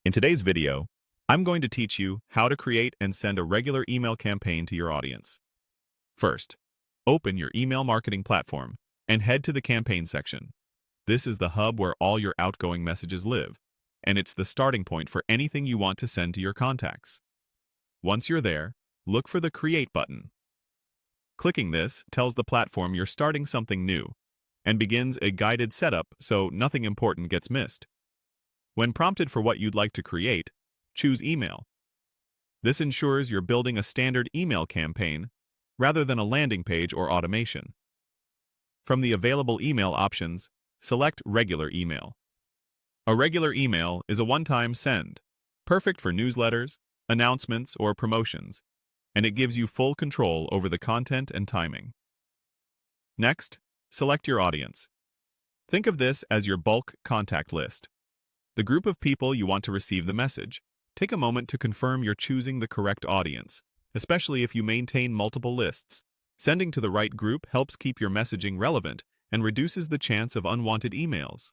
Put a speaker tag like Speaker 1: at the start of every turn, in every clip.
Speaker 1: In today's video, I'm going to teach you how to create and send a regular email campaign to your audience. First, open your email marketing platform and head to the campaign section. This is the hub where all your outgoing messages live, and it's the starting point for anything you want to send to your contacts. Once you're there, look for the Create button. Clicking this tells the platform you're starting something new and begins a guided setup so nothing important gets missed. When prompted for what you'd like to create, choose Email. This ensures you're building a standard email campaign rather than a landing page or automation. From the available email options, select Regular Email. A regular email is a one-time send, perfect for newsletters, announcements, or promotions, and it gives you full control over the content and timing. Next, select your audience. Think of this as your bulk contact list, the group of people you want to receive the message. Take a moment to confirm you're choosing the correct audience, especially if you maintain multiple lists. Sending to the right group helps keep your messaging relevant and reduces the chance of unwanted emails.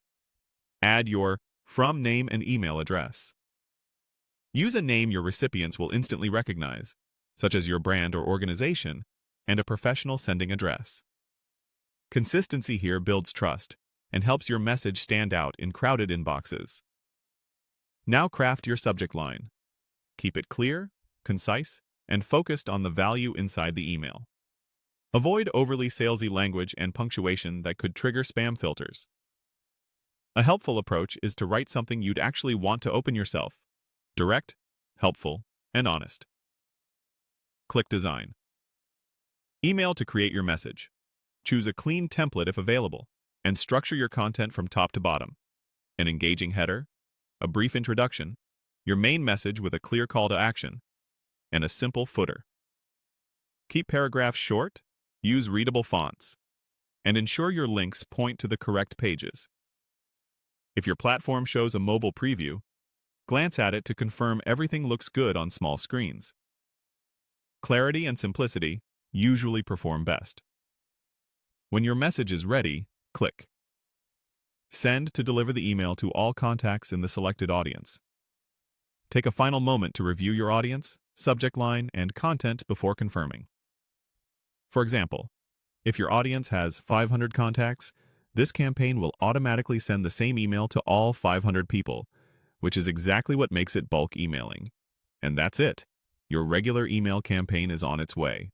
Speaker 1: Add your from name and email address. Use a name your recipients will instantly recognize, such as your brand or organization, and a professional sending address. Consistency here builds trust and helps your message stand out in crowded inboxes. Now craft your subject line. Keep it clear, concise, and focused on the value inside the email. Avoid overly salesy language and punctuation that could trigger spam filters. A helpful approach is to write something you'd actually want to open yourself. Direct, helpful, and honest. Click Design. Email to create your message. Choose a clean template if available, and structure your content from top to bottom. An engaging header, a brief introduction, your main message with a clear call to action, and a simple footer. Keep paragraphs short, use readable fonts, and ensure your links point to the correct pages. If your platform shows a mobile preview, glance at it to confirm everything looks good on small screens. Clarity and simplicity usually perform best. When your message is ready, click Send to deliver the email to all contacts in the selected audience. Take a final moment to review your audience, subject line, and content before confirming. For example, if your audience has 500 contacts, this campaign will automatically send the same email to all 500 people, which is exactly what makes it bulk emailing. And that's it. Your regular email campaign is on its way.